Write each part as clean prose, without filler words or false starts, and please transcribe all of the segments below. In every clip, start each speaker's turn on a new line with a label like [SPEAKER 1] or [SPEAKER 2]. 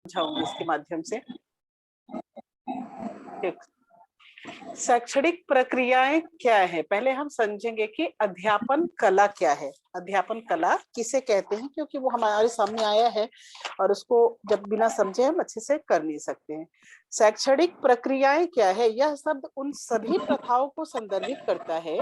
[SPEAKER 1] समझाऊंगी इसके माध्यम से। शैक्षणिक प्रक्रियाएं क्या है, पहले हम समझेंगे कि अध्यापन कला क्या है। अध्यापन कला किसे कहते हैं, क्योंकि वो हमारे सामने आया है और उसको जब बिना समझे हम अच्छे से कर नहीं सकते हैं। शैक्षणिक प्रक्रियाएं क्या है, यह शब्द उन सभी प्रथाओं को संदर्भित करता है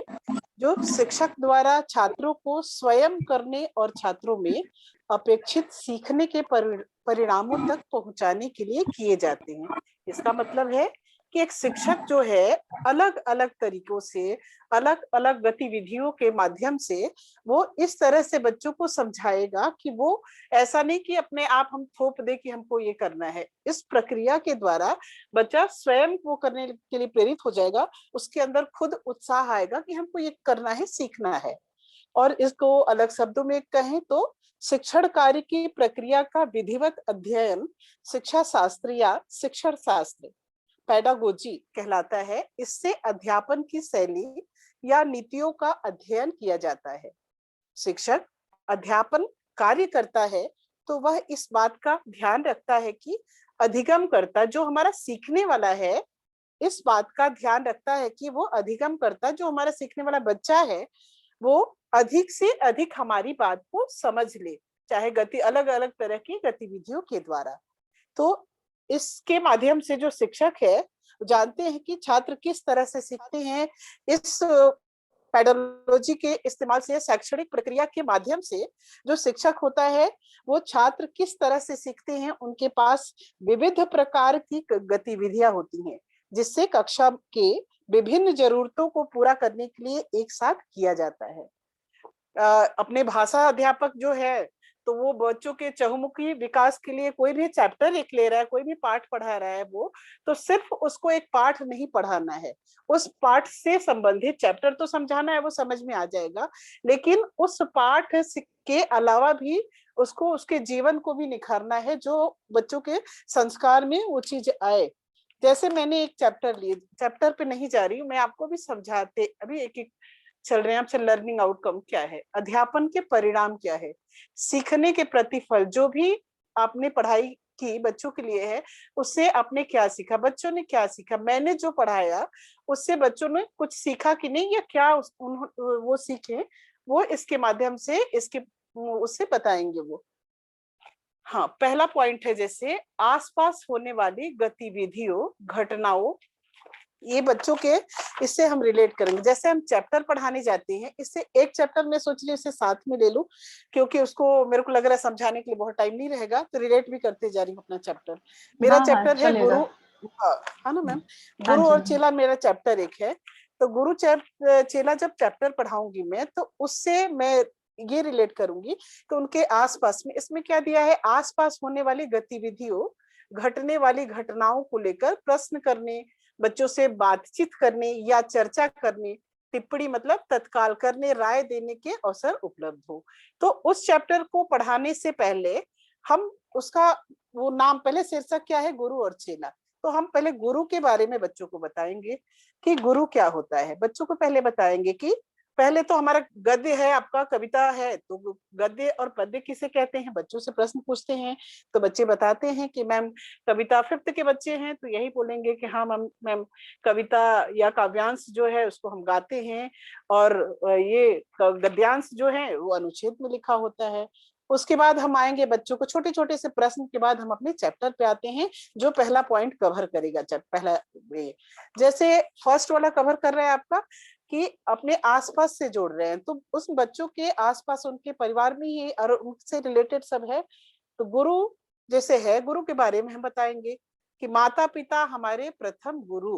[SPEAKER 1] जो शिक्षक द्वारा छात्रों को स्वयं करने और छात्रों में अपेक्षित सीखने के परिणामों तक पहुंचाने के लिए किए जाते हैं। इसका मतलब है कि एक शिक्षक जो है अलग अलग तरीकों से, अलग अलग गतिविधियों के माध्यम से वो इस तरह से बच्चों को समझाएगा कि वो ऐसा नहीं कि अपने आप हम थोप दे कि हमको ये करना है। इस प्रक्रिया के द्वारा बच्चा स्वयं वो करने के लिए प्रेरित हो जाएगा, उसके अंदर खुद उत्साह आएगा कि हमको ये करना है, सीखना है। और इसको अलग शब्दों में कहें तो शिक्षण कार्य की प्रक्रिया का विधिवत अध्ययन शिक्षा शास्त्र या शिक्षण शास्त्र पेडागोजी कहलाता है। इससे अध्यापन की शैली या नीतियों का अध्ययन किया जाता है। शिक्षक अध्यापन कार्य करता है तो वह इस बात का ध्यान रखता है कि अधिगम करता, जो हमारा सीखने वाला है, इस बात का ध्यान रखता है कि वो अधिगम करता, जो हमारा सीखने वाला बच्चा है, वो अधिक से अधिक हमारी बात को समझ ले, चाहे अलग अलग तरह की गतिविधियों के द्वारा। तो इसके माध्यम से जो शिक्षक है जानते हैं कि छात्र किस तरह से सीखते हैं। इस पेडागोजी के इस्तेमाल से, शैक्षणिक प्रक्रिया के माध्यम से जो शिक्षक होता है वो छात्र किस तरह से सीखते हैं, उनके पास विविध प्रकार की गतिविधियां होती हैं जिससे कक्षा के विभिन्न जरूरतों को पूरा करने के लिए एक साथ किया जाता है। अपने भाषा अध्यापक जो है तो वो बच्चों के चहुमुखी विकास के लिए कोई भी चैप्टर एक ले रहा है, कोई भी पाठ पढ़ा रहा है, वो तो सिर्फ उसको एक पाठ नहीं पढ़ाना है, उस पाठ से संबंधित चैप्टर तो समझाना है, वो समझ में आ जाएगा, लेकिन उस पाठ के अलावा भी उसको उसके जीवन को भी निखारना है, जो बच्चों के संस्कार में वो चीज आए। जैसे मैंने एक चैप्टर लिए, चैप्टर पे नहीं जा रही हूँ मैं, आपको भी समझाते अभी एक एक चल रहे हैं। आपसे लर्निंग आउटकम क्या है, अध्यापन के परिणाम क्या है, सीखने के प्रतिफल, जो भी आपने पढ़ाई की बच्चों के लिए है उससे आपने क्या सीखा, बच्चों ने क्या सीखा, मैंने जो पढ़ाया उससे बच्चों ने कुछ सीखा कि नहीं, या क्या वो सीखे, वो इसके माध्यम से इसके उससे बताएंगे वो। हाँ, पहला पॉइंट है जैसे आसपास होने वाली गतिविधियों, घटनाओं, ये बच्चों के इससे हम रिलेट करेंगे। जैसे हम चैप्टर पढ़ाने जाते हैं, इससे एक चैप्टर में सोच रही इसे साथ में ले लूं क्योंकि उसको मेरे को लग रहा है समझाने के लिए बहुत टाइम नहीं रहेगा, तो रिलेट भी करते जा रही हूँ अपना चैप्टर। मेरा
[SPEAKER 2] हाँ,
[SPEAKER 1] चैप्टर है
[SPEAKER 2] चलेगा।
[SPEAKER 1] गुरु, है ना मैम,
[SPEAKER 2] हाँ
[SPEAKER 1] गुरु
[SPEAKER 2] जी
[SPEAKER 1] और चेला मेरा चैप्टर एक है। तो गुरु चेला जब चैप्टर पढ़ाऊंगी मैं, तो उससे मैं ये रिलेट करूंगी कि उनके आसपास में, इसमें क्या दिया है, आसपास होने वाली गतिविधियों, घटने वाली घटनाओं को लेकर प्रश्न करने, बच्चों से बातचीत करने या चर्चा करने, टिप्पणी मतलब तत्काल करने, राय देने के अवसर उपलब्ध हो। तो उस चैप्टर को पढ़ाने से पहले हम उसका वो नाम, पहले शीर्षक क्या है, गुरु और चेला, तो हम पहले गुरु के बारे में बच्चों को बताएंगे कि गुरु क्या होता है। बच्चों को पहले बताएंगे कि पहले तो हमारा गद्य है, आपका कविता है, तो गद्य और पद्य किसे कहते हैं, बच्चों से प्रश्न पूछते हैं तो बच्चे बताते हैं कि मैम कविता, फिफ्थ के बच्चे हैं तो यही बोलेंगे कि हाँ मैम कविता या काव्यांश जो है उसको हम गाते हैं, और ये गद्यांश जो है वो अनुच्छेद में लिखा होता है। उसके बाद हम आएंगे बच्चों को छोटे छोटे से प्रश्न के बाद हम अपने चैप्टर पे आते हैं, जो पहला पॉइंट कवर करेगा पहला जैसे फर्स्ट वाला कवर कर रहा है आपका कि अपने आसपास से जोड़ रहे हैं, तो उस बच्चों के आसपास उनके परिवार में ही और उनसे रिलेटेड सब है। तो गुरु जैसे है, गुरु के बारे में हम बताएंगे कि माता पिता हमारे प्रथम गुरु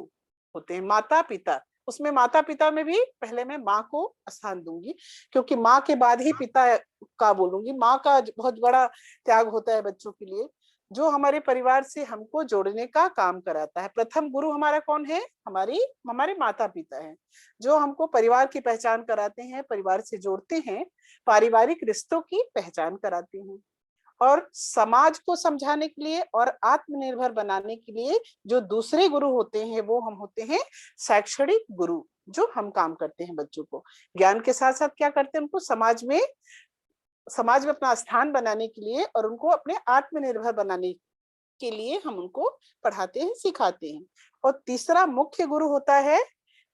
[SPEAKER 1] होते हैं। माता पिता, उसमें माता पिता में भी पहले मैं माँ को स्थान दूंगी क्योंकि माँ के बाद ही पिता का बोलूंगी। माँ का बहुत बड़ा त्याग होता है बच्चों के लिए, जो हमारे परिवार से हमको जोड़ने का काम कराता है। प्रथम गुरु हमारा कौन है, हमारे माता पिता हैं, जो हमको परिवार की पहचान कराते हैं, परिवार से जोड़ते हैं, पारिवारिक रिश्तों की पहचान कराते हैं। और समाज को समझाने के लिए और आत्मनिर्भर बनाने के लिए जो दूसरे गुरु होते हैं वो हम होते हैं शैक्षणिक गुरु, जो हम काम करते हैं बच्चों को ज्ञान के साथ साथ क्या करते हैं, उनको समाज में अपना स्थान बनाने के लिए और उनको अपने आत्मनिर्भर बनाने के लिए हम उनको पढ़ाते हैं, सिखाते हैं। और तीसरा मुख्य गुरु होता है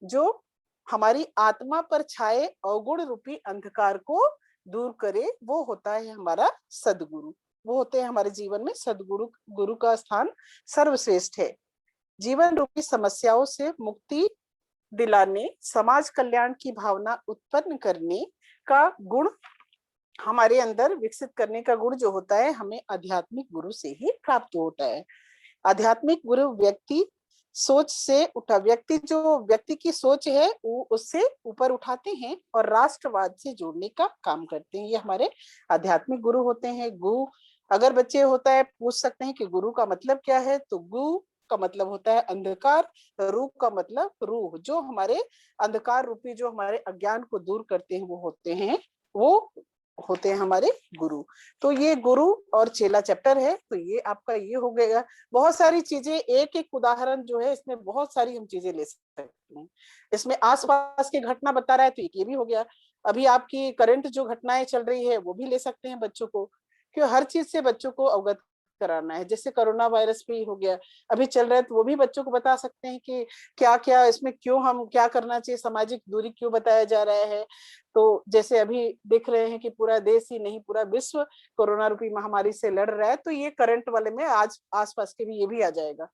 [SPEAKER 1] जो हमारी आत्मा पर छाए अवगुण रूपी अंधकार को दूर करे, वो होता है हमारा सदगुरु। वो होते हैं हमारे जीवन में सदगुरु। गुरु का स्थान सर्वश्रेष्ठ है। जीवन रूपी समस्याओं से मुक्ति दिलाने, समाज कल्याण की भावना उत्पन्न करने का गुण, हमारे अंदर विकसित करने का गुण जो होता है, हमें आध्यात्मिक गुरु से ही प्राप्त होता है। आध्यात्मिक गुरु व्यक्ति सोच से उठा, व्यक्ति की सोच है वो उससे ऊपर उठाते हैं और राष्ट्रवाद से जोड़ने का काम करते हैं। ये हमारे आध्यात्मिक गुरु होते हैं। गुरु, अगर बच्चे होता है पूछ सकते हैं कि गुरु का मतलब क्या है, तो गुरु का मतलब होता है अंधकार, रूह का मतलब रूह, जो हमारे अंधकार रूपी, जो हमारे अज्ञान को दूर करते हैं, वो होते हैं हमारे गुरु। तो ये गुरु और चेला चैप्टर है, तो ये आपका ये हो गया। बहुत सारी चीजें, एक एक उदाहरण जो है इसमें बहुत सारी हम चीजें ले सकते हैं। इसमें आसपास की घटना बता रहा है, तो ये भी हो गया। अभी आपकी करंट जो घटनाएं चल रही है वो भी ले सकते हैं बच्चों को, क्यों हर चीज से बच्चों को अवगत कराना है। जैसे कोरोना वायरस भी हो गया, अभी चल रहा है, तो वो भी बच्चों को बता सकते हैं कि क्या क्या इसमें, क्यों हम क्या करना चाहिए, सामाजिक दूरी क्यों बताया जा रहा है। तो जैसे अभी देख रहे हैं कि पूरा देश ही नहीं, पूरा विश्व कोरोना रूपी महामारी से लड़ रहा है, तो ये करंट वाले में आज आसपास के भी ये भी आ जाएगा।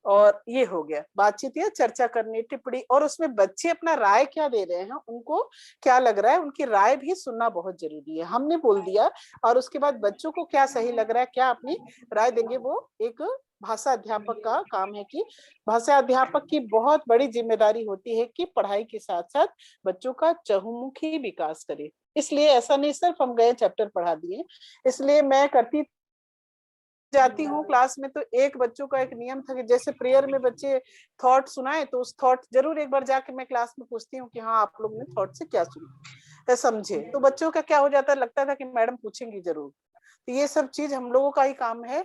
[SPEAKER 1] और ये हो गया बातचीत या चर्चा करनी, टिप्पणी, और उसमें बच्चे अपना राय क्या दे रहे हैं, उनको क्या लग रहा है, उनकी राय भी सुनना बहुत जरूरी है। हमने बोल दिया और उसके बाद बच्चों को क्या सही लग रहा है, क्या अपनी राय देंगे, वो एक भाषा अध्यापक का काम है। कि भाषा अध्यापक की बहुत बड़ी जिम्मेदारी होती है कि पढ़ाई के साथ साथ बच्चों का चहुमुखी विकास करे। इसलिए ऐसा नहीं सिर्फ हम गए चैप्टर पढ़ा दिए। इसलिए मैं करती जाती हूँ क्लास में, तो एक बच्चों का एक नियम था कि जैसे प्रेयर में बच्चे थॉट सुनाए, तो उस थॉट जरूर एक बार जाके मैं क्लास में पूछती हूँ कि हाँ आप लोग ने थॉट से क्या सुना, समझे। तो बच्चों का क्या हो जाता, लगता था कि मैडम पूछेंगी जरूर। तो ये सब चीज हम लोगों का ही काम है।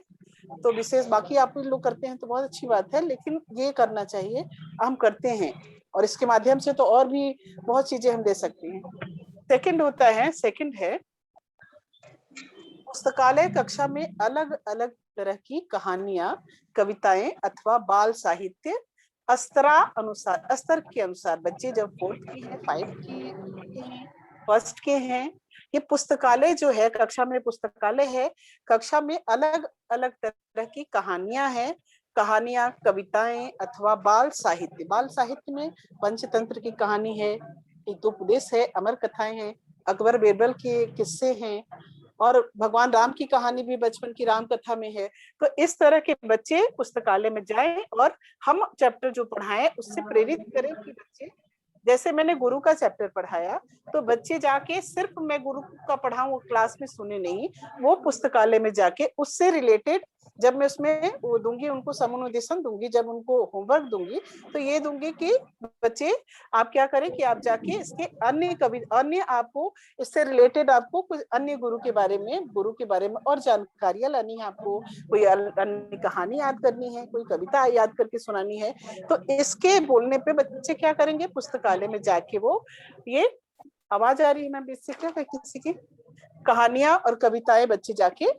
[SPEAKER 1] तो विशेष बाकी आप लोग करते हैं तो बहुत अच्छी बात है, लेकिन ये करना चाहिए, हम करते हैं। और इसके माध्यम से तो और भी बहुत चीजें हम दे सकते हैं। सेकंड है पुस्तकालय कक्षा में अलग अलग तरह की कहानियां, कविताएं अथवा बाल साहित्य स्तर के अनुसार, बच्चे जब 4th के हैं, 5 के हैं, 1st के हैं, ये पुस्तकालय जो है, कक्षा में पुस्तकालय है, कक्षा में अलग अलग तरह की कहानियां हैं, कहानियां, कविताएं अथवा बाल साहित्य में पंचतंत्र की कहानी है, हितोपदेश है, अमर कथाएं हैं, अकबर बीरबल के किस्से हैं, और भगवान राम की कहानी भी बचपन की राम कथा में है। तो इस तरह के बच्चे पुस्तकालय में जाएं और हम चैप्टर जो पढ़ाएं उससे प्रेरित करें कि बच्चे, जैसे मैंने गुरु का चैप्टर पढ़ाया, तो बच्चे जाके सिर्फ मैं गुरु का पढ़ाऊं क्लास में सुने नहीं, वो पुस्तकालय में जाके उससे रिलेटेड, जब मैं उसमें वो दूंगी उनको, समूहोदर्शन दूंगी, जब उनको होमवर्क दूंगी, तो ये दूंगी कि बच्चे आप क्या करें कि आप जाके इसके अन्य आपको इससे रिलेटेड, आपको कुछ अन्य गुरु के बारे में और जानकारियां लानी है, आपको कोई अन्य कहानी याद करनी है, कोई कविता याद करके सुनानी है। तो इसके बोलने पे बच्चे क्या करेंगे, पुस्तकालय में जाके वो, ये आवाज आ रही है मैम इससे क्या किसी की, कहानियां और कविताएं बच्चे जाके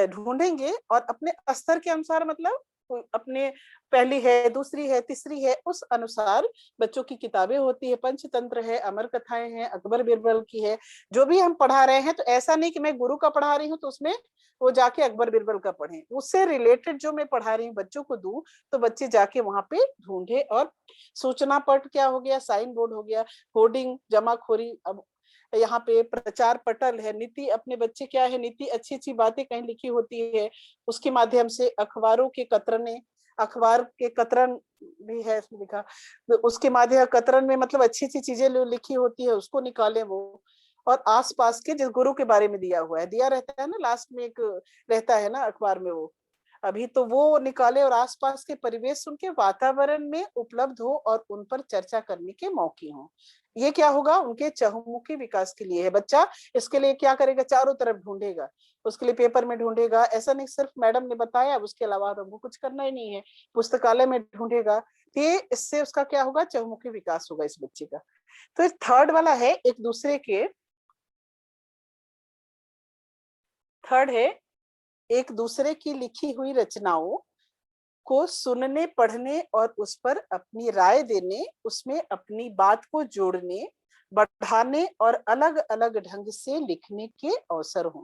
[SPEAKER 1] ढूंढेंगे और अपने स्तर के अनुसार, मतलब अपने पहली है, दूसरी है, तीसरी है, उस अनुसार बच्चों की किताबें होती है, पंचतंत्र है, अमर कथाएं हैं, अकबर बीरबल की है, जो भी हम पढ़ा रहे हैं। तो ऐसा नहीं कि मैं गुरु का पढ़ा रही हूँ तो उसमें वो जाके अकबर बीरबल का पढ़े, उससे रिलेटेड जो मैं पढ़ा रही हूँ बच्चों को दूं, तो बच्चे जाके वहां पे ढूंढे। और सूचना पट क्या हो गया, साइन बोर्ड हो गया, होर्डिंग, जमाखोरी, अब यहाँ पे प्रचार पटल है, नीति, अपने बच्चे क्या है, नीति, अच्छी अच्छी बातें कहीं लिखी होती है, उसके माध्यम से अखबारों के कतरने, अखबार के कतरन भी है इसमें लिखा, तो उसके माध्यम कतरन में मतलब अच्छी अच्छी चीजें लिखी होती है, उसको निकाले वो। और आसपास के जिस गुरु के बारे में दिया हुआ है, दिया रहता है ना लास्ट में, एक रहता है ना अखबार में, वो अभी तो वो निकाले, और आसपास के परिवेश उनके वातावरण में उपलब्ध हो और उन पर चर्चा करने के मौके हो। ये क्या होगा, उनके चहुमुखी विकास के लिए है। बच्चा इसके लिए क्या करेगा, चारों तरफ ढूंढेगा, उसके लिए पेपर में ढूंढेगा, ऐसा नहीं सिर्फ मैडम ने बताया उसके अलावा हमको कुछ करना ही नहीं है, पुस्तकालय में ढूंढेगा। तो ये इससे उसका क्या होगा, चहुमुखी विकास होगा इस बच्चे का। तो थर्ड वाला है एक दूसरे के, थर्ड है एक दूसरे की लिखी हुई रचनाओं को सुनने, पढ़ने और उस पर अपनी राय देने, उसमें अपनी बात को जोड़ने, बढ़ाने और अलग अलग ढंग से लिखने के अवसर हों।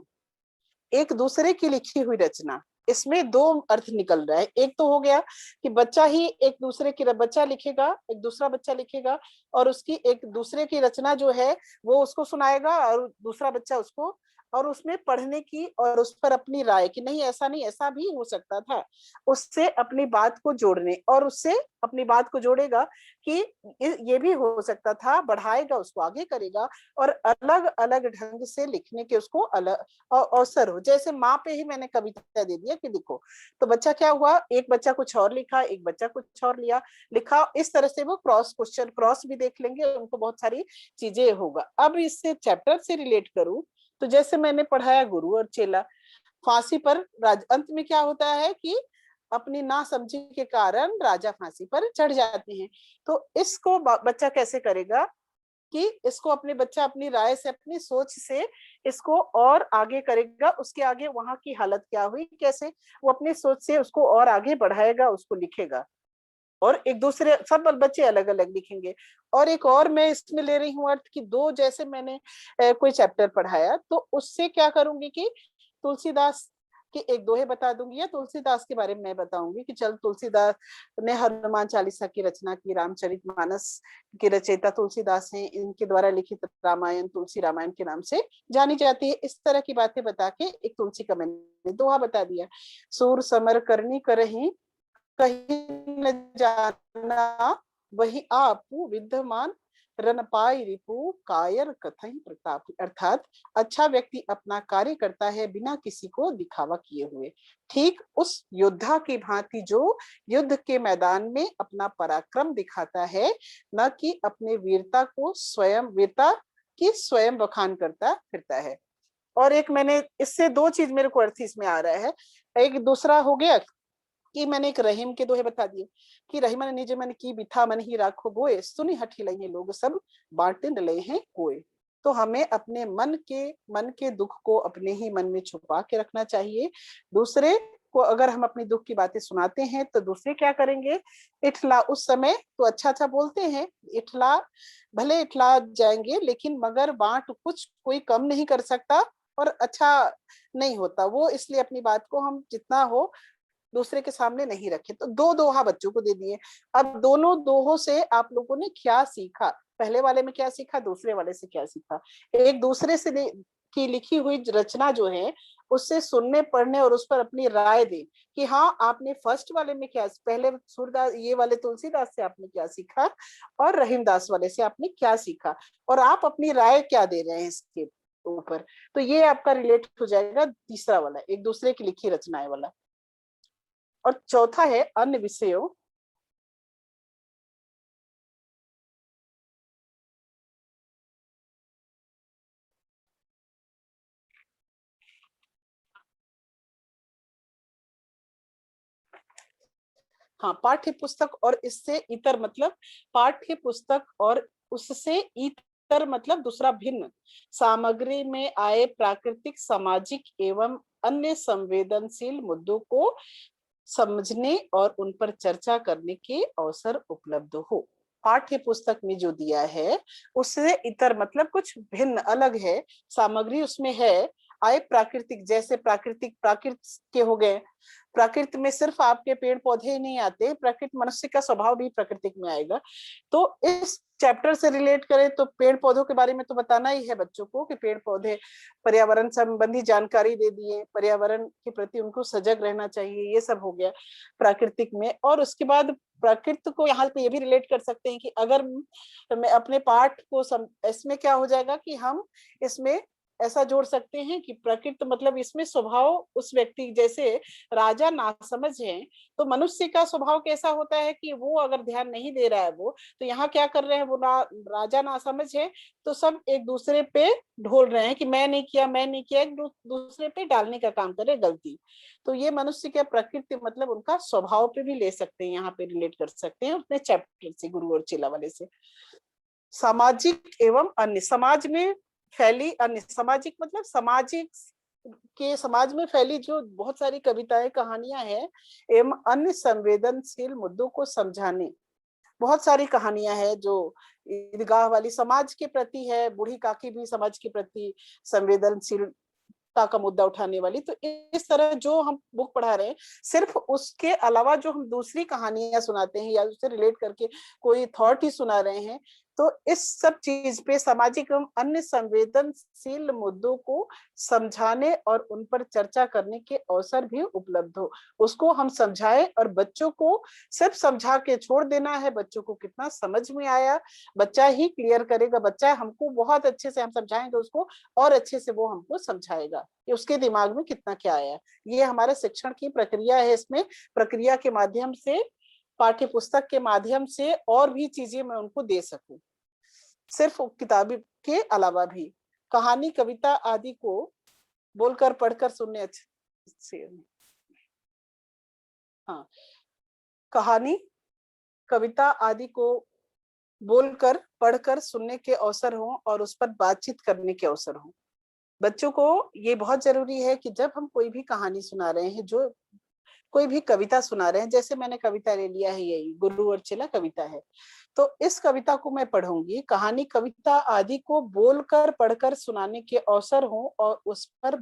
[SPEAKER 1] एक दूसरे की लिखी हुई रचना, इसमें दो अर्थ निकल रहा है। एक तो हो गया कि बच्चा ही एक दूसरे की, बच्चा लिखेगा, एक दूसरा बच्चा लिखेगा और उसकी एक दूसरे की रचना जो है वो उसको सुनाएगा और दूसरा बच्चा उसको, और उसमें पढ़ने की और उस पर अपनी राय कि नहीं ऐसा नहीं ऐसा भी हो सकता था, उससे अपनी बात को जोड़ने और उससे अपनी बात को जोड़ेगा कि ये भी हो सकता था, बढ़ाएगा, उसको आगे करेगा और अलग अलग ढंग से लिखने के उसको अलग अवसर हो। जैसे माँ पे ही मैंने कविता दे दिया कि लिखो, तो बच्चा क्या हुआ, एक बच्चा कुछ और लिखा, एक बच्चा कुछ और लिखा, इस तरह से वो क्रॉस क्वेश्चन, क्रॉस भी देख लेंगे, उनको बहुत सारी चीजें होगा। अब इससे चैप्टर से रिलेट करूं तो जैसे मैंने पढ़ाया गुरु और चेला, फांसी पर अंत में क्या होता है कि अपनी ना समझी के कारण राजा फांसी पर चढ़ जाते हैं। तो इसको बच्चा कैसे करेगा कि इसको अपने बच्चा अपनी राय से, अपनी सोच से इसको और आगे करेगा, उसके आगे वहां की हालत क्या हुई, कैसे वो अपनी सोच से उसको और आगे बढ़ाएगा, उसको लिखेगा और एक दूसरे सब बच्चे अलग अलग लिखेंगे। और एक और मैं इसमें ले रही हूँ अर्थ कि दो, जैसे मैंने कोई चैप्टर पढ़ाया तो उससे क्या करूंगी कि तुलसीदास के एक दोहे बता दूंगी या तुलसीदास के बारे में मैं बताऊंगी कि चल तुलसीदास ने हनुमान चालीसा की रचना की, रामचरितमानस की रचयिता तुलसीदास हैं, इनके द्वारा लिखित रामायण तुलसी रामायण के नाम से जानी जाती है। इस तरह की बातें बता के एक तुलसी का मैंने दोहा बता दिया, सूर समर करनी करही कहीं न जाना, वही आपू विद्यमान रन पाई रिपु कायर कथई प्रताप। अर्थात अच्छा व्यक्ति अपना कार्य करता है बिना किसी को दिखावा किए हुए, ठीक उस योद्धा की भांति जो युद्ध के मैदान में अपना पराक्रम दिखाता है, न कि अपने वीरता की स्वयं बखान करता फिरता है। और एक मैंने इससे दो चीज मेरे को अर्थ इसमें आ रहा है। एक दूसरा हो गया कि मैंने एक रहीम के दोहे बता दिए कि रहीमन निज मन की बिथा मन ही राखो बोए, सुनी हठी लई लोग सब बांटे न लए हैं कोई। तो हमें अपने मन के दुख को अपने ही मन में छुपा के रखना चाहिए। दूसरे को अगर हम अपनी दुख की बातें सुनाते हैं तो दूसरे क्या करेंगे, इठला, उस समय तो अच्छा अच्छा बोलते हैं, इठला भले इठला जाएंगे लेकिन मगर बांट कुछ कोई कम नहीं कर सकता और अच्छा नहीं होता वो, इसलिए अपनी बात को हम जितना हो दूसरे के सामने नहीं रखे। तो दो दोहा बच्चों को दे दिए। अब दोनों दोहों से आप लोगों ने क्या सीखा, पहले वाले में क्या सीखा, दूसरे वाले से क्या सीखा। एक दूसरे से की लिखी हुई रचना जो है उससे सुनने पढ़ने और उस पर अपनी राय दे कि हाँ आपने फर्स्ट वाले में क्या, पहले सूरदास ये वाले तुलसीदास से आपने क्या सीखा और रहीमदास वाले से आपने क्या सीखा और आप अपनी राय क्या दे रहे हैं इसके ऊपर। तो ये आपका रिलेट हो जाएगा तीसरा वाला, एक दूसरे की लिखी रचनाएं वाला। और चौथा है अन्य विषयों। हाँ, पाठ्य पुस्तक और इससे इतर मतलब पाठ्य पुस्तक और उससे इतर मतलब दूसरा भिन्न सामग्री में आए प्राकृतिक, सामाजिक एवं अन्य संवेदनशील मुद्दों को समझने और उन पर चर्चा करने के अवसर उपलब्ध हो। पाठ्य पुस्तक में जो दिया है उससे इतर मतलब कुछ भिन्न अलग है, सामग्री उसमें है, आए प्राकृतिक, जैसे प्राकृत के हो गए, प्रकृति में सिर्फ आपके पेड़ पौधे ही नहीं आते, प्रकृति मनुष्य का स्वभाव भी प्रकृति में आएगा। तो इस चैप्टर से रिलेट करें तो पेड़ पौधों के बारे में तो बताना ही है बच्चों को कि पेड़ पौधे, पर्यावरण संबंधी जानकारी दे दिए, पर्यावरण के प्रति उनको सजग रहना चाहिए, ये सब हो गया प्राकृतिक में। और उसके बाद प्रकृति को यहाँ पे ये भी रिलेट कर सकते हैं कि अगर मैं अपने पाठ को इसमें क्या हो जाएगा कि हम इसमें ऐसा जोड़ सकते हैं कि प्रकृति मतलब इसमें स्वभाव उस व्यक्ति, जैसे राजा नासमझ है तो मनुष्य का स्वभाव कैसा होता है कि वो अगर ध्यान नहीं दे रहा है वो, तो यहाँ क्या कर रहे हैं वो राजा नासमझ है तो सब एक दूसरे पे ढोल रहे हैं कि मैं नहीं किया मैं नहीं किया, एक दूसरे पे डालने का काम करे गलती। तो ये मनुष्य का प्रकृति मतलब उनका स्वभाव पे भी ले सकते हैं, यहाँ पे रिलेट कर सकते हैं अपने चैप्टर से, गुरु और चेला वाले से। सामाजिक एवं अन्य, समाज में फैली अन्य, सामाजिक मतलब सामाजिक के समाज में फैली जो बहुत सारी कविताएं कहानियां हैं एवं अन्य संवेदनशील मुद्दों को समझाने, बहुत सारी कहानियां हैं जो ईदगाह वाली समाज के प्रति है, बूढ़ी काकी भी समाज के प्रति संवेदनशील का मुद्दा उठाने वाली। तो इस तरह जो हम बुक पढ़ा रहे हैं, सिर्फ उसके अलावा जो हम दूसरी कहानियां सुनाते हैं या उससे रिलेट करके कोई थॉट ही सुना रहे हैं, तो इस सब चीज पे सामाजिक एवं अन्य संवेदनशील मुद्दों को समझाने और उन पर चर्चा करने के अवसर भी उपलब्ध हो, उसको हम समझाएं। और बच्चों को सिर्फ समझा के छोड़ देना है, बच्चों को कितना समझ में आया बच्चा ही क्लियर करेगा। बच्चा हमको बहुत अच्छे से हम समझाएंगे उसको और अच्छे से वो हमको समझाएगा कि उसके दिमाग में कितना क्या आया। ये हमारे शिक्षण की प्रक्रिया है। इसमें प्रक्रिया के माध्यम से, पाठ्य पुस्तक के माध्यम से और भी चीजें मैं उनको दे सकूं, सिर्फ किताबी के अलावा भी। कहानी कविता आदि को बोलकर पढ़कर सुनने अच्छे, हाँ, कहानी कविता आदि को बोलकर पढ़कर सुनने के अवसर हो और उस पर बातचीत करने के अवसर हो। बच्चों को ये बहुत जरूरी है कि जब हम कोई भी कहानी सुना रहे हैं, जो कोई भी कविता सुना रहे हैं, जैसे मैंने कविता ले लिया है, यही गुरु और चेला कविता है, तो इस कविता को मैं पढ़ूंगी। कहानी कविता आदि को बोलकर पढ़कर सुनाने के अवसर हो और उस पर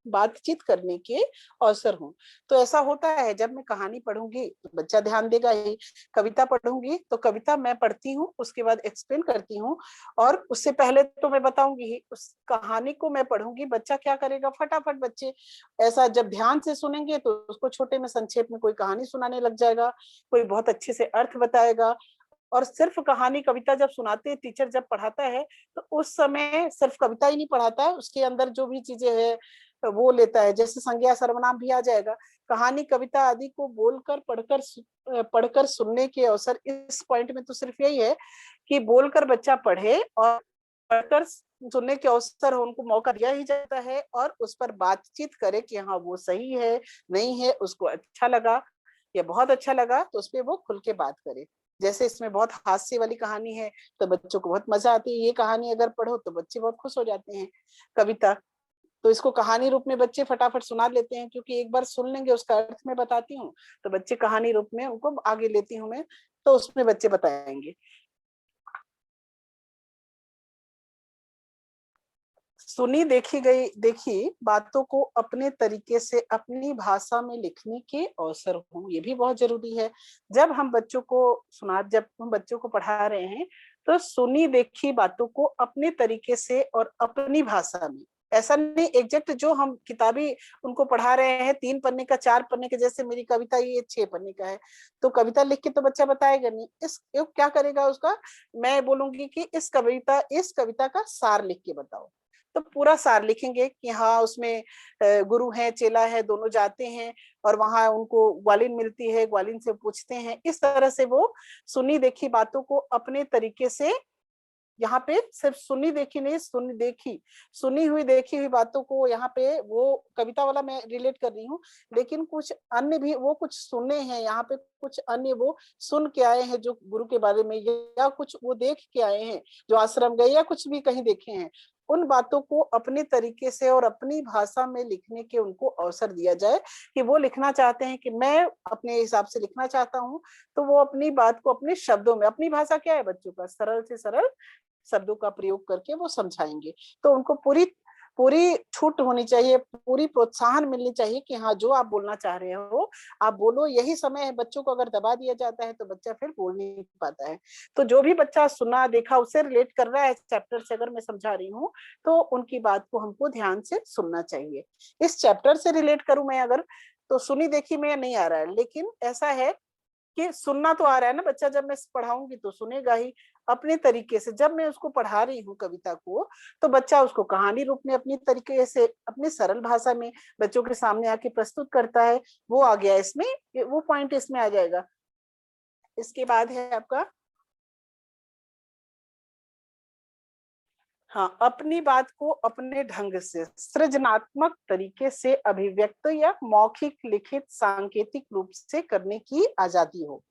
[SPEAKER 1] बातचीत करने के अवसर हो। तो ऐसा होता है, जब मैं कहानी पढ़ूंगी तो बच्चा ध्यान देगा ही, कविता पढ़ूंगी तो कविता मैं पढ़ती हूँ, उसके बाद एक्सप्लेन करती हूँ, और उससे पहले तो मैं बताऊंगी ही, उस कहानी को मैं पढ़ूंगी। बच्चा क्या करेगा, फटाफट बच्चे ऐसा जब ध्यान से सुनेंगे तो उसको छोटे में संक्षेप में कोई कहानी सुनाने लग जाएगा, कोई बहुत अच्छे से अर्थ बताएगा। और सिर्फ कहानी कविता जब सुनाते हैं, टीचर जब पढ़ाता है, तो उस समय सिर्फ कविता ही नहीं पढ़ाता है, उसके अंदर जो भी चीजें हैं वो लेता है, जैसे संज्ञा सर्वनाम भी आ जाएगा। कहानी कविता आदि को बोलकर पढ़कर सुनने के अवसर, इस पॉइंट में तो सिर्फ यही है कि बोलकर बच्चा पढ़े और पढ़कर सुनने के अवसर हो, उनको मौका दिया ही जाता है, और उस पर बातचीत करे कि हाँ वो सही है नहीं है, उसको अच्छा लगा या बहुत अच्छा लगा, तो उस पर वो खुल के बात करे। जैसे इसमें बहुत हास्य वाली कहानी है तो बच्चों को बहुत मजा आती है, ये कहानी अगर पढ़ो तो बच्चे बहुत खुश हो जाते हैं। कविता तो इसको कहानी रूप में बच्चे फटाफट सुना लेते हैं, क्योंकि एक बार सुन लेंगे, उसका अर्थ में बताती हूँ तो बच्चे कहानी रूप में उनको आगे लेती हूँ मैं, तो उसमें बच्चे बताएंगे। सुनी देखी बातों को अपने तरीके से अपनी भाषा में लिखने के अवसर हो, ये भी बहुत जरूरी है। जब हम बच्चों को पढ़ा रहे हैं, तो सुनी देखी बातों को अपने तरीके से और अपनी भाषा में, ऐसा नहीं एग्जैक्ट जो हम किताबी उनको पढ़ा रहे हैं 3 पन्ने का 4 पन्ने का, जैसे मेरी कविता ये 6 पन्ने का है, तो कविता लिख के तो बच्चा बताएगा नहीं। इस क्या करेगा, उसका मैं बोलूंगी कि इस कविता का सार लिख के बताओ, तो पूरा सार लिखेंगे कि हाँ उसमें गुरु है चेला है दोनों जाते हैं और वहां उनको ग्वालिन मिलती है, ग्वालिन से पूछते हैं। इस तरह से वो सुनी देखी बातों को अपने तरीके से, यहाँ पे सिर्फ सुनी देखी नहीं, सुनी हुई देखी हुई बातों को यहाँ पे वो कविता वाला मैं रिलेट कर रही हूँ, लेकिन कुछ अन्य भी वो कुछ सुने हैं यहाँ पे, कुछ अन्य वो सुन के आए हैं जो गुरु के बारे में, या कुछ वो देख के आए हैं जो आश्रम गए या कुछ भी कहीं देखे हैं, उन बातों को अपने तरीके से और अपनी भाषा में लिखने के उनको अवसर दिया जाए कि वो लिखना चाहते हैं कि मैं अपने हिसाब से लिखना चाहता हूँ, तो वो अपनी बात को अपने शब्दों में, अपनी भाषा क्या है बच्चों का, सरल से सरल शब्दों का प्रयोग करके वो समझाएंगे। तो उनको पूरी पूरी छूट होनी चाहिए, पूरी प्रोत्साहन मिलनी चाहिए कि हाँ जो आप बोलना चाह रहे हो आप बोलो, यही समय है। बच्चों को अगर दबा दिया जाता है तो बच्चा फिर बोल नहीं पाता है। तो जो भी बच्चा सुना देखा उससे रिलेट कर रहा है चैप्टर से, अगर मैं समझा रही हूँ तो उनकी बात को हमको ध्यान से सुनना चाहिए। इस चैप्टर से रिलेट करूं मैं अगर, तो सुनी देखी में नहीं आ रहा है, लेकिन ऐसा है कि सुनना तो आ रहा है ना, बच्चा जब मैं पढ़ाऊंगी तो सुनेगा ही अपने तरीके से। जब मैं उसको पढ़ा रही हूँ कविता को, तो बच्चा उसको कहानी रूप में अपनी तरीके से अपनी सरल भाषा में बच्चों के सामने आके प्रस्तुत करता है। वो आ गया इसमें, वो पॉइंट इसमें आ जाएगा। इसके बाद है आपका, हाँ, अपनी बात को अपने ढंग से सृजनात्मक तरीके से अभिव्यक्त या मौखिक लिखित सांकेतिक रूप से करने की आजादी हो।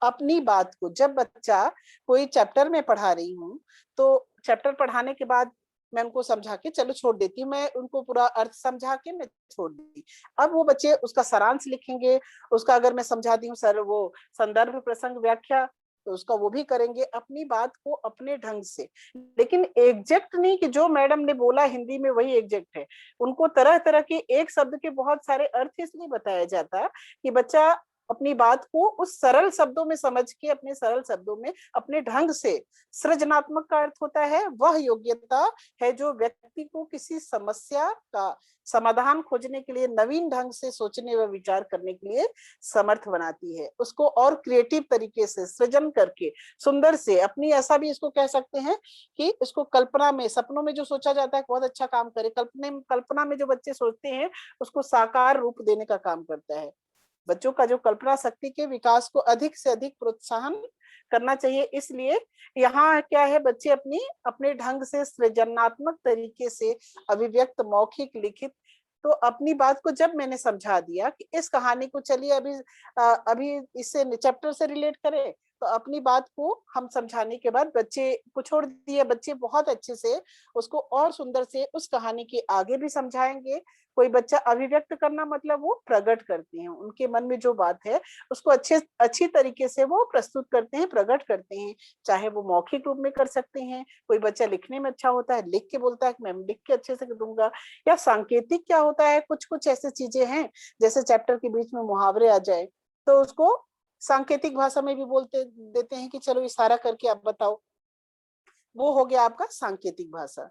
[SPEAKER 1] अपनी बात को, जब बच्चा कोई चैप्टर में पढ़ा रही हूँ तो चैप्टर पढ़ाने के बाद मैं उनको समझा के चलो छोड़ देती हूँ, मैं उनको पूरा अर्थ समझा के मैं छोड़ दी। अब वो बच्चे उसका सारांश लिखेंगे, उसका अगर मैं समझा दी हूँ सर वो संदर्भ प्रसंग व्याख्या, तो उसका वो भी करेंगे अपनी बात को अपने ढंग से। लेकिन एग्जैक्ट नहीं कि जो मैडम ने बोला हिंदी में वही एग्जैक्ट है। उनको तरह तरह के एक शब्द के बहुत सारे अर्थ इसलिए बताया जाता कि बच्चा अपनी बात को उस सरल शब्दों में समझ के अपने सरल शब्दों में अपने ढंग से, सृजनात्मक का अर्थ होता है वह योग्यता है जो व्यक्ति को किसी समस्या का समाधान खोजने के लिए, नवीन ढंग से सोचने व विचार करने के लिए समर्थ बनाती है। उसको और क्रिएटिव तरीके से सृजन करके सुंदर से अपनी, ऐसा भी इसको कह सकते हैं कि इसको कल्पना में, सपनों में जो सोचा जाता है बहुत अच्छा काम करे, कल्पना में जो बच्चे सोचते हैं उसको साकार रूप देने का काम करता है। बच्चों का जो कल्पना शक्ति के विकास को अधिक से अधिक प्रोत्साहन करना चाहिए। इसलिए यहाँ क्या है, बच्चे अपनी अपने ढंग से सृजनात्मक तरीके से अभिव्यक्त, मौखिक, लिखित, तो अपनी बात को जब मैंने समझा दिया कि इस कहानी को चलिए अभी इससे चैप्टर से रिलेट करें, तो अपनी बात को हम समझाने के बाद बच्चे को छोड़ दिए, बच्चे बहुत अच्छे से उसको और सुंदर से उस कहानी के आगे भी समझाएंगे। कोई बच्चा अभिव्यक्त करना मतलब वो प्रकट करते हैं, उनके मन में जो बात है उसको अच्छी तरीके से वो प्रस्तुत करते हैं, प्रकट करते हैं। चाहे वो मौखिक रूप में कर सकते हैं, कोई बच्चा लिखने में अच्छा होता है, लिख के बोलता है कि मैं लिख के अच्छे से दूंगा, या सांकेतिक क्या होता है, कुछ कुछ ऐसी चीजें हैं जैसे चैप्टर के बीच में मुहावरे आ जाए तो उसको सांकेतिक भाषा में भी बोलते देते हैं कि चलो इशारा करके आप बताओ, वो हो गया आपका सांकेतिक भाषा।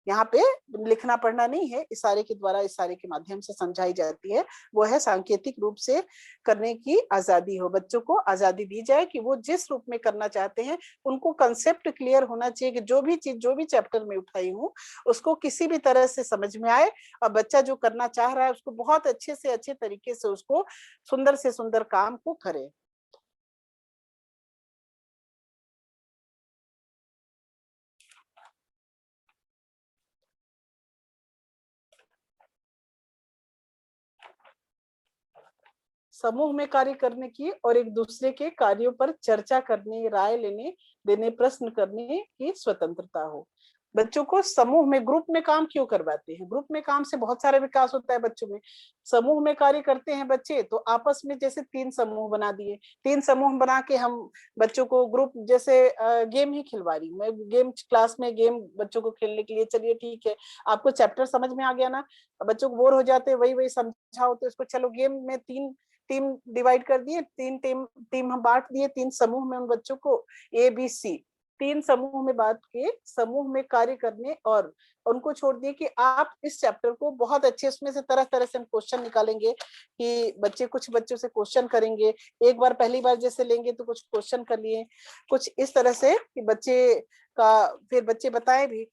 [SPEAKER 1] यहाँ पे लिखना पढ़ना नहीं है, इशारे के द्वारा, इशारे के माध्यम से समझाई जाती है, वो है सांकेतिक रूप से करने की आजादी हो। बच्चों को आजादी दी जाए कि वो जिस रूप में करना चाहते हैं, उनको कंसेप्ट क्लियर होना चाहिए कि जो भी चीज, जो भी चैप्टर में उठाई हूँ उसको किसी भी तरह से समझ में आए, और बच्चा जो करना चाह रहा है उसको बहुत अच्छे से अच्छे तरीके से उसको सुंदर से सुंदर काम को करे। समूह में कार्य करने की और एक दूसरे के कार्यों पर चर्चा करने, राय लेने देने, प्रश्न करने की स्वतंत्रता हो। बच्चों को समूह में, ग्रुप में काम क्यों करवाते हैं? ग्रुप में काम से बहुत सारा विकास होता है बच्चों में। समूह में कार्य करते हैं बच्चे तो आपस में, जैसे 3 समूह बना दिए, 3 समूह बना के हम बच्चों को ग्रुप, जैसे गेम ही खिलवा रही मैं, गेम क्लास में गेम बच्चों को खेलने के लिए, चलिए ठीक है आपको चैप्टर समझ में आ गया ना, बच्चों को बोर हो जाते हैं वही वही समझाओ, तो इसको चलो गेम में 3 टीम डिवाइड कर दिए, 3 टीम टीम हम बांट दिए, 3 समूह में उन बच्चों को ABC 3 समूह में बांट के समूह में कार्य करने, और उनको छोड़ दिए कि आप इस चैप्टर को बहुत अच्छे, उसमें से तरह तरह से हम क्वेश्चन निकालेंगे कि बच्चे, कुछ बच्चों से क्वेश्चन करेंगे, एक बार पहली बार जैसे लेंगे तो कुछ क्वेश्चन कर लिए, कुछ इस तरह से कि बच्चे का फिर बच्चे बताए भी।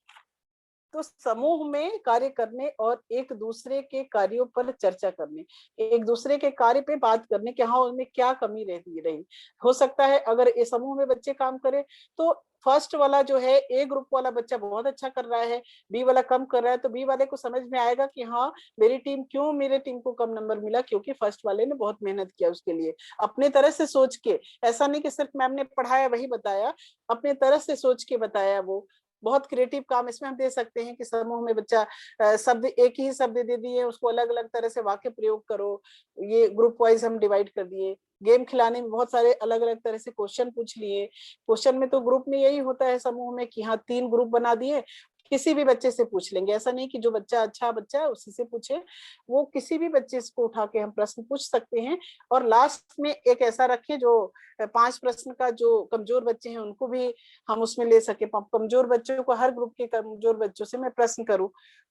[SPEAKER 1] तो समूह में कार्य करने और एक दूसरे के कार्यों पर चर्चा करने, एक दूसरे के कार्य पे बात करने कि हाँ उनमें क्या कमी रहती रही। हो सकता है अगर ये समूह में बच्चे काम करें तो फर्स्ट वाला जो है, ए ग्रुप वाला बच्चा बहुत अच्छा कर रहा है, बी वाला कम कर रहा है, तो बी वाले को समझ में आएगा कि हाँ मेरे टीम को कम नंबर मिला क्योंकि फर्स्ट वाले ने बहुत मेहनत किया उसके लिए, अपने तरह से सोच के। ऐसा नहीं कि सिर्फ मैम ने पढ़ाया वही बताया, अपने तरह से सोच के बताया। वो बहुत क्रिएटिव काम इसमें हम दे सकते हैं कि समूह में बच्चा शब्द, एक ही शब्द दे दिए, उसको अलग अलग तरह से वाक्य प्रयोग करो, ये ग्रुप वाइज हम डिवाइड कर दिए। गेम खिलाने में बहुत सारे अलग अलग तरह से क्वेश्चन पूछ लिए। क्वेश्चन में तो ग्रुप में यही होता है समूह में कि हाँ 3 ग्रुप बना दिए, किसी भी बच्चे से पूछ लेंगे, ऐसा नहीं कि जो बच्चा अच्छा बच्चा है उसी से पूछे, वो किसी भी बच्चे को उठा के हम प्रश्न पूछ सकते हैं। और लास्ट में एक ऐसा रखें जो 5 प्रश्न का, जो कमजोर बच्चे हैं उनको भी हम उसमें ले सके, कमजोर बच्चों को, हर ग्रुप के कमजोर बच्चों से मैं प्रश्न करूं,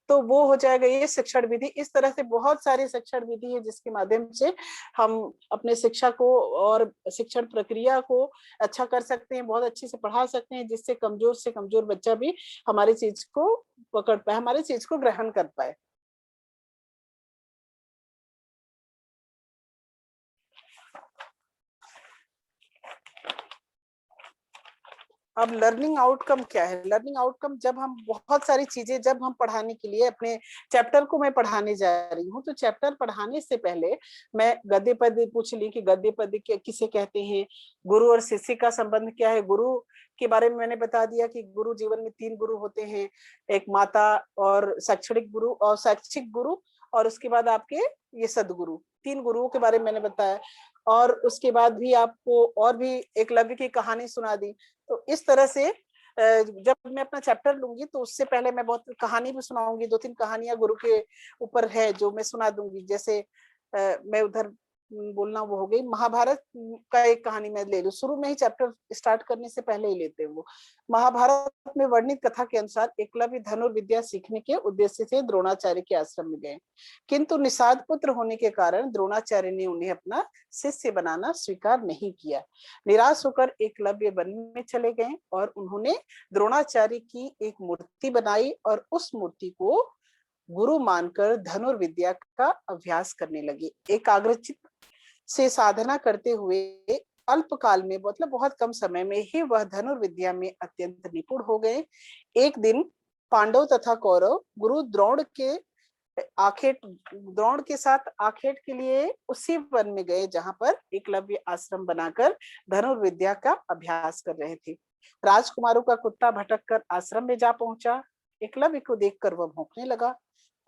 [SPEAKER 1] तो वो हो जाएगा ये शिक्षण विधि। इस तरह से बहुत सारी शिक्षण विधि है जिसके माध्यम से हम अपने शिक्षा को और शिक्षण प्रक्रिया को अच्छा कर सकते हैं, बहुत अच्छे से पढ़ा सकते हैं, जिससे कमजोर से कमजोर बच्चा भी हमारी चीज को पकड़ पाए, हमारी चीज को ग्रहण कर पाए। अब लर्निंग आउटकम क्या है? लर्निंग आउटकम जब हम बहुत सारी चीजें जब हम पढ़ाने के लिए अपने चैप्टर को मैं पढ़ाने जा रही हूँ, तो चैप्टर पढ़ाने से पहले मैं गद्य पद्य पूछ ली कि गद्य पद्य किसे कहते हैं, गुरु और शिष्य का संबंध क्या है। गुरु के बारे में मैंने बता दिया कि गुरु जीवन में 3 गुरु होते हैं, एक माता और शैक्षणिक गुरु और शैक्षिक गुरु, और उसके बाद आपके ये सदगुरु, 3 गुरुओं के बारे में मैंने बताया। और उसके बाद भी आपको और भी एकलव्य की कहानी सुना दी। तो इस तरह से जब मैं अपना चैप्टर लूंगी तो उससे पहले मैं बहुत कहानी भी सुनाऊंगी, 2-3 कहानियां गुरु के ऊपर है जो मैं सुना दूंगी। जैसे मैं उधर बोलना वो हो गई, महाभारत का एक कहानी मैं ले लूं, शुरू में ही चैप्टर स्टार्ट करने से पहले ही लेते हैं वो। महाभारत में वर्णित कथा के अनुसार एकलव्य धनुर्विद्या सीखने के उद्देश्य से द्रोणाचार्य के आश्रम में गए, किंतु निषाद पुत्र होने के कारण द्रोणाचार्य ने उन्हें अपना शिष्य बनाना स्वीकार नहीं किया। निराश होकर एकलव्य वन में चले गए और उन्होंने द्रोणाचार्य की एक मूर्ति बनाई और उस मूर्ति को गुरु मानकर धनुर्विद्या का अभ्यास करने लगे। एकाग्रचित से साधना करते हुए अल्प काल में, मतलब बहुत कम समय में ही वह धनुर्विद्या में अत्यंत निपुण हो गए। एक दिन पांडव तथा कौरव गुरु द्रोण के साथ आखेट के लिए उसी वन में गए जहां पर एकलव्य आश्रम बनाकर धनुर्विद्या का अभ्यास कर रहे थे। राजकुमारों का कुत्ता भटक कर आश्रम में जा पहुंचा। एकलव्य को देखकर वह भौंकने लगा।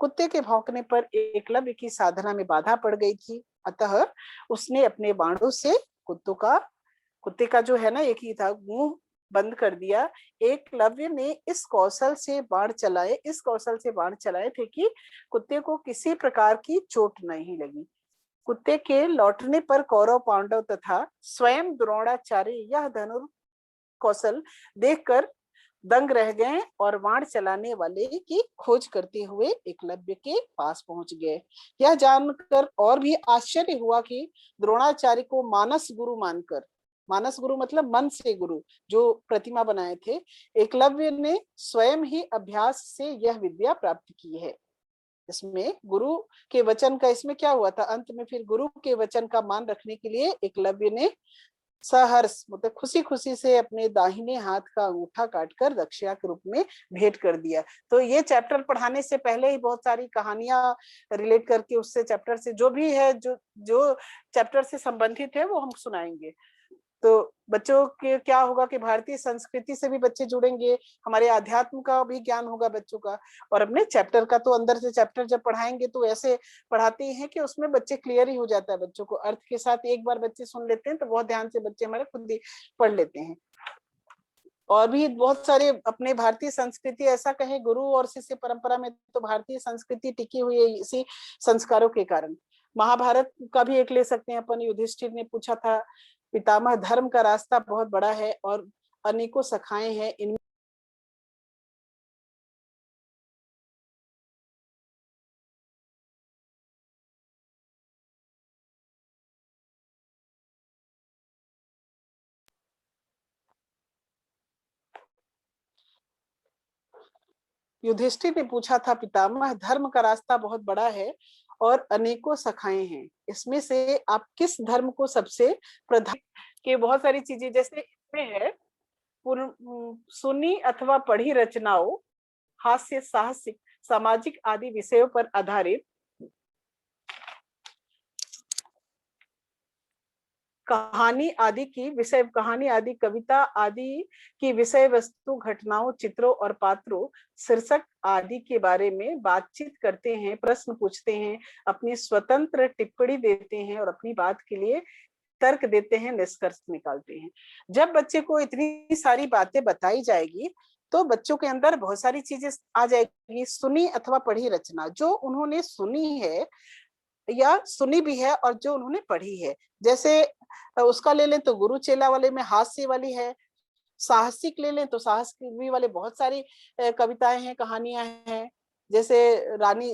[SPEAKER 1] कुत्ते के भौंकने पर एकलव्य की साधना में बाधा पड़ गई थी, अतः उसने अपने बाणों से कुत्ते का जो है ना एक ही था, मुंह बंद कर दिया। एकलव्य ने इस कौशल से बाण चलाए थे कि कुत्ते को किसी प्रकार की चोट नहीं लगी। कुत्ते के लौटने पर कौरव पांडव तथा स्वयं द्रोणाचार्य यह धनुर कौशल देखकर दंग रह गए और बाण चलाने वाले की खोज करते हुए एकलव्य के पास पहुंच गए। यह जानकर और भी आश्चर्य हुआ कि द्रोणाचार्य को मानस गुरु मतलब मन से गुरु जो प्रतिमा बनाए थे, एकलव्य ने स्वयं ही अभ्यास से यह विद्या प्राप्त की है। इसमें गुरु के वचन का इसमें क्या हुआ था, अंत में फिर गुरु के वचन का मान रखने के लिए एकलव्य ने सहर्ष मतलब खुशी खुशी से अपने दाहिने हाथ का अंगूठा काटकर दक्षिणा के रूप में भेंट कर दिया। तो ये चैप्टर पढ़ाने से पहले ही बहुत सारी कहानियां रिलेट करके उससे चैप्टर से जो भी है जो चैप्टर से संबंधित है वो हम सुनाएंगे। तो बच्चों के क्या होगा कि भारतीय संस्कृति से भी बच्चे जुड़ेंगे, हमारे आध्यात्म का भी ज्ञान होगा बच्चों का, और अपने चैप्टर का तो अंदर से चैप्टर जब पढ़ाएंगे तो ऐसे पढ़ाते हैं कि उसमें बच्चे क्लियर ही हो जाता है बच्चों को अर्थ के साथ। एक बार बच्चे सुन लेते हैं तो बहुत ध्यान से बच्चे हमारे खुद ही पढ़ लेते हैं। और भी बहुत सारे अपने भारतीय संस्कृति ऐसा कहे गुरु और शिष्य परंपरा में तो भारतीय संस्कृति टिकी हुई है इसी संस्कारों के कारण। महाभारत का भी एक ले सकते हैं अपन। युधिष्ठिर ने पूछा था, पितामह धर्म का रास्ता बहुत बड़ा है और अनेकों शाखाएं हैं, इनमें युधिष्ठिर ने पूछा था, पितामह धर्म का रास्ता बहुत बड़ा है और अनेकों शाखाएं हैं, इसमें से आप किस धर्म को सबसे प्रधान के बहुत सारी चीजें जैसे इसमें है सुनी अथवा पढ़ी रचनाओं, हास्य साहसिक सामाजिक आदि विषयों पर आधारित कहानी आदि कविता आदि की विषय वस्तु, घटनाओं, चित्रों और पात्रों, शीर्षक आदि के बारे में बातचीत करते हैं, प्रश्न पूछते हैं, अपनी स्वतंत्र टिप्पणी देते हैं और अपनी बात के लिए तर्क देते हैं, निष्कर्ष निकालते हैं। जब बच्चे को इतनी सारी बातें बताई जाएगी तो बच्चों के अंदर बहुत सारी चीजें आ जाएगी। सुनी अथवा पढ़ी रचना, जो उन्होंने सुनी है या सुनी भी है और जो उन्होंने पढ़ी है, जैसे उसका ले लें तो गुरु चेला वाले में हास्य वाली है। साहसिक ले लें तो साहस वाले बहुत सारी कविताएं हैं, कहानियां हैं। जैसे रानी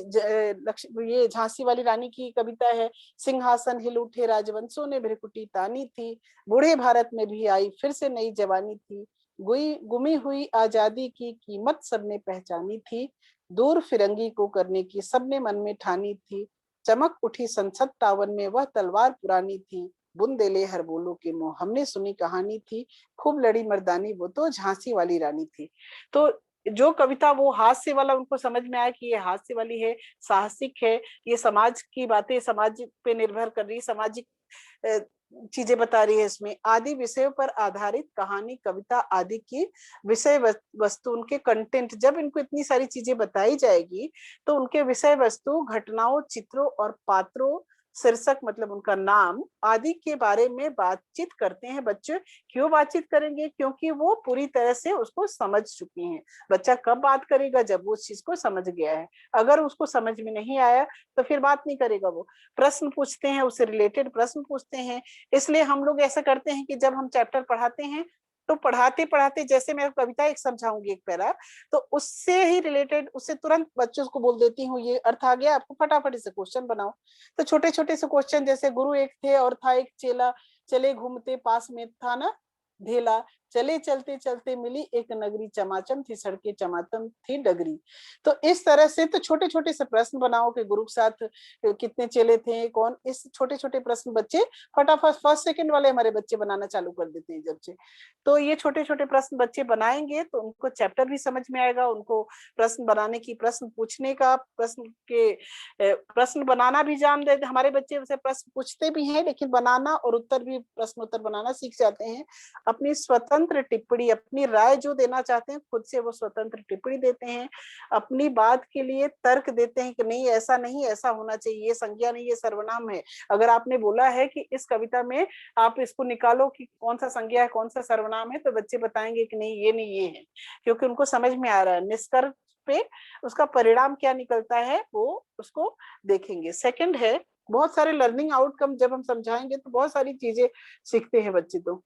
[SPEAKER 1] ये झांसी वाली रानी की कविता है, सिंहासन हिल उठे राजवंशों ने भ्रिकुटी तानी थी, बूढ़े भारत में भी आई फिर से नई जवानी थी, गुमी हुई आजादी की कीमत सबने पहचानी थी, दूर फिरंगी को करने की सबने मन में ठानी थी, चमक उठी संसद टावर में वह तलवार पुरानी थी, बुंदेले हर बोलो के मुंह, हमने सुनी कहानी थी खूब लड़ी मर्दानी, वो तो झांसी वाली रानी थी। तो जो कविता वो हास्य वाला उनको समझ में आया कि ये हास्य वाली है, साहसिक है, ये समाज की बातें, समाज पे निर्भर कर रही, सामाजिक चीजें बता रही है। इसमें आदि विषयों पर आधारित कहानी, कविता आदि की विषय वस्तु, उनके कंटेंट, जब इनको इतनी सारी चीजें बताई जाएगी तो उनके विषय वस्तु, घटनाओं, चित्रों और पात्रों, शीर्षक मतलब उनका नाम आदि के बारे में बातचीत करते हैं बच्चे। क्यों बातचीत करेंगे? क्योंकि वो पूरी तरह से उसको समझ चुकी हैं। बच्चा कब बात करेगा? जब वो उस चीज को समझ गया है। अगर उसको समझ में नहीं आया तो फिर बात नहीं करेगा। वो प्रश्न पूछते हैं, उससे रिलेटेड प्रश्न पूछते हैं। इसलिए हम लोग ऐसा करते हैं कि जब हम चैप्टर पढ़ाते हैं तो पढ़ाते पढ़ाते, जैसे मैं कविता एक समझाऊंगी एक पैरा, तो उससे ही रिलेटेड, उससे तुरंत बच्चों को बोल देती हूँ ये अर्थ आ गया, आपको फटाफट से क्वेश्चन बनाओ। तो छोटे छोटे से क्वेश्चन, जैसे गुरु एक थे और था एक चेला, चले घूमते पास में था ना ढेला, चले चलते चलते मिली एक नगरी, चमाचम थी सड़के चमाचम थी डगरी। तो इस तरह से तो छोटे छोटे से प्रश्न बनाओ कि गुरु के साथ कितने चेले थे, कौन, इस छोटे छोटे प्रश्न बच्चे फटाफट फर्स्ट सेकंड वाले हमारे बच्चे बनाना चालू कर देते हैं जब से। तो ये छोटे छोटे प्रश्न बच्चे बनाएंगे तो उनको चैप्टर भी समझ में आएगा, उनको प्रश्न बनाने की, प्रश्न पूछने का, प्रश्न बनाना भी जान दे। हमारे बच्चे वैसे प्रश्न पूछते भी हैं लेकिन बनाना और उत्तर भी, प्रश्न उत्तर बनाना सीख जाते हैं। अपनी स्वतंत्र टिप्पणी, अपनी राय जो देना चाहते हैं खुद से वो स्वतंत्र टिप्पणी देते हैं। अपनी बात के लिए तर्क देते हैं कि नहीं ऐसा नहीं, ऐसा होना चाहिए, ये संज्ञा नहीं, ये सर्वनाम है। अगर आपने बोला है कि इस कविता में आप इसको निकालो कि कौन सा संज्ञा है कौन सा सर्वनाम है, तो बच्चे बताएंगे कि नहीं ये नहीं ये है, क्योंकि उनको समझ में आ रहा है। निष्कर्ष पे उसका परिणाम क्या निकलता है वो उसको देखेंगे। सेकंड है, बहुत सारे लर्निंग आउटकम जब हम समझाएंगे तो बहुत सारी चीजें सीखते हैं बच्चे। तो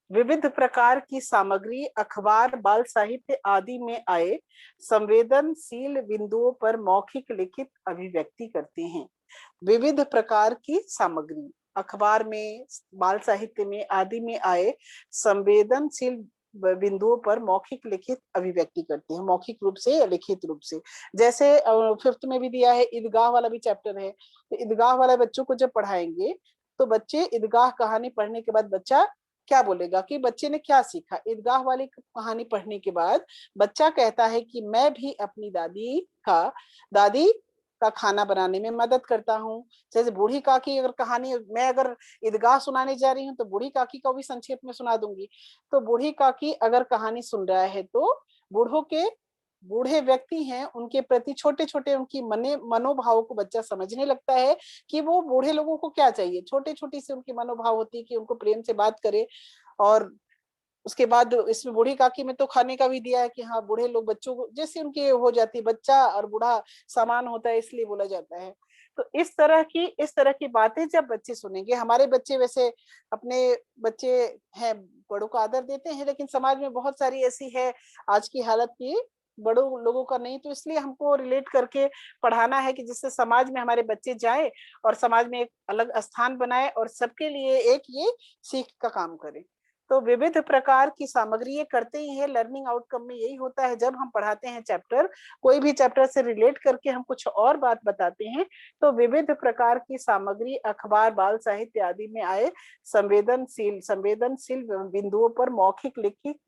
[SPEAKER 1] विविध प्रकार की सामग्री अखबार, बाल साहित्य आदि में आए संवेदनशील बिंदुओं पर मौखिक लिखित अभिव्यक्ति करते हैं। विविध प्रकार की सामग्री अखबार में, बाल साहित्य में आदि में आए संवेदनशील बिंदुओं पर मौखिक लिखित अभिव्यक्ति करते हैं, मौखिक रूप से या लिखित रूप से। जैसे फिफ्थ में भी दिया है, ईदगाह वाला भी चैप्टर है। तो ईदगाह वाले बच्चों को जब पढ़ाएंगे तो बच्चे ईदगाह कहानी पढ़ने के बाद बच्चा क्या बोलेगा कि बच्चे ने क्या सीखा। ईदगाह वाली कहानी पढ़ने के बाद बच्चा कहता है कि मैं भी अपनी दादी का खाना बनाने में मदद करता हूँ। जैसे बूढ़ी काकी अगर कहानी, मैं अगर ईदगाह सुनाने जा रही हूँ तो बूढ़ी काकी को भी संक्षेप में सुना दूंगी। तो बूढ़ी काकी अगर कहानी सुन रहा है तो बूढ़े व्यक्ति हैं उनके प्रति छोटे छोटे उनकी मनोभाव को बच्चा समझने लगता है कि वो बूढ़े लोगों को क्या चाहिए। छोटे छोटी से उनकी मनोभाव होती है कि उनको प्रेम से बात करे। और उसके बाद इसमें बूढ़ी काकी में तो खाने का भी दिया है कि हाँ बूढ़े लोग बच्चों को जैसे उनकी हो जाती है, बच्चा और बूढ़ा समान होता है इसलिए बोला जाता है। तो इस तरह की बातें जब बच्चे सुनेंगे, हमारे बच्चे वैसे अपने बच्चे हैं, बड़ों को आदर देते हैं, लेकिन समाज में बहुत सारी ऐसी है आज की हालत की बड़ों लोगों का नहीं, तो इसलिए हमको रिलेट करके पढ़ाना है कि जिससे समाज में हमारे बच्चे जाए और समाज में एक अलग स्थान बनाए और सबके लिए एक ये सीख का काम करे। तो विविध प्रकार की सामग्री ये करते ही है। लर्निंग आउटकम में यही होता है, जब हम पढ़ाते हैं चैप्टर, कोई भी चैप्टर से रिलेट करके हम कुछ और बात बताते हैं तो विविध प्रकार की सामग्री अखबार, बाल साहित्य आदि में आए संवेदनशील बिंदुओं पर मौखिक लिखित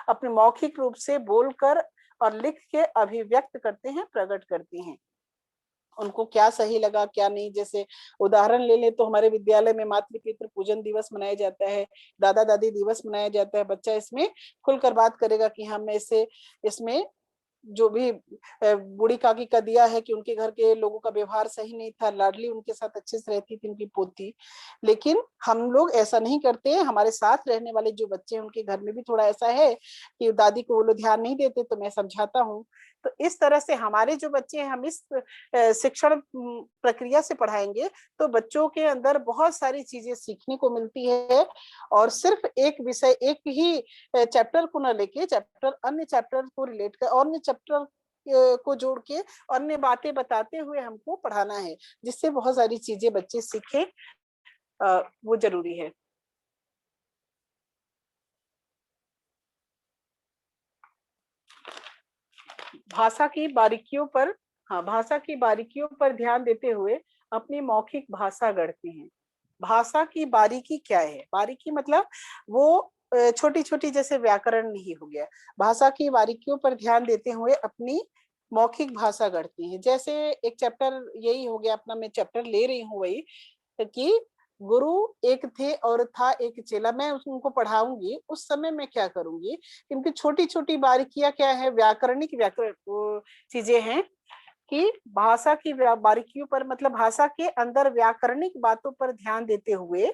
[SPEAKER 1] अपने मौखिक रूप से बोलकर और लिख के अभिव्यक्त करते हैं, प्रकट करते हैं। उनको क्या सही लगा क्या नहीं, जैसे उदाहरण ले ले तो हमारे विद्यालय में मातृ पितृ पूजन दिवस मनाया जाता है, दादा दादी दिवस मनाया जाता है। बच्चा इसमें खुलकर बात करेगा कि हाँ मैं इसमें जो भी बूढ़ी काकी का दिया है कि उनके घर के लोगों का व्यवहार सही नहीं था, लाडली उनके साथ अच्छे से रहती थी उनकी पोती, लेकिन हम लोग ऐसा नहीं करते। हमारे साथ रहने वाले जो बच्चे हैं उनके घर में भी थोड़ा ऐसा है कि दादी को वो लोग ध्यान नहीं देते, तो मैं समझाता हूँ। तो इस तरह से हमारे जो बच्चे हैं, हम इस शिक्षण प्रक्रिया से पढ़ाएंगे तो बच्चों के अंदर बहुत सारी चीजें सीखने को मिलती है। और सिर्फ एक विषय, एक ही चैप्टर को न लेके चैप्टर अन्य चैप्टर को रिलेट कर, अन्य चैप्टर को जोड़ के अन्य बातें बताते हुए हमको पढ़ाना है, जिससे बहुत सारी चीजें बच्चे सीखे, वो जरूरी है। भाषा की बारीकियों पर हाँ, भाषा की बारीकियों पर ध्यान देते हुए अपनी मौखिक भाषा गढ़ते हैं। भाषा की बारीकी क्या है? बारीकी मतलब वो छोटी छोटी, जैसे व्याकरण नहीं हो गया, भाषा की बारीकियों पर ध्यान देते हुए अपनी मौखिक भाषा गढ़ती हैं। जैसे एक चैप्टर यही हो गया अपना, मैं चैप्टर ले रही हूँ वही, कि गुरु एक थे और था एक चेला। मैं उनको पढ़ाऊंगी, उस समय मैं क्या करूंगी, इनकी छोटी छोटी बारीकियां क्या है, व्याकरणिक व्याकरण चीजें हैं, कि भाषा की बारीकियों पर, मतलब भाषा के अंदर व्याकरणिक बातों पर ध्यान देते हुए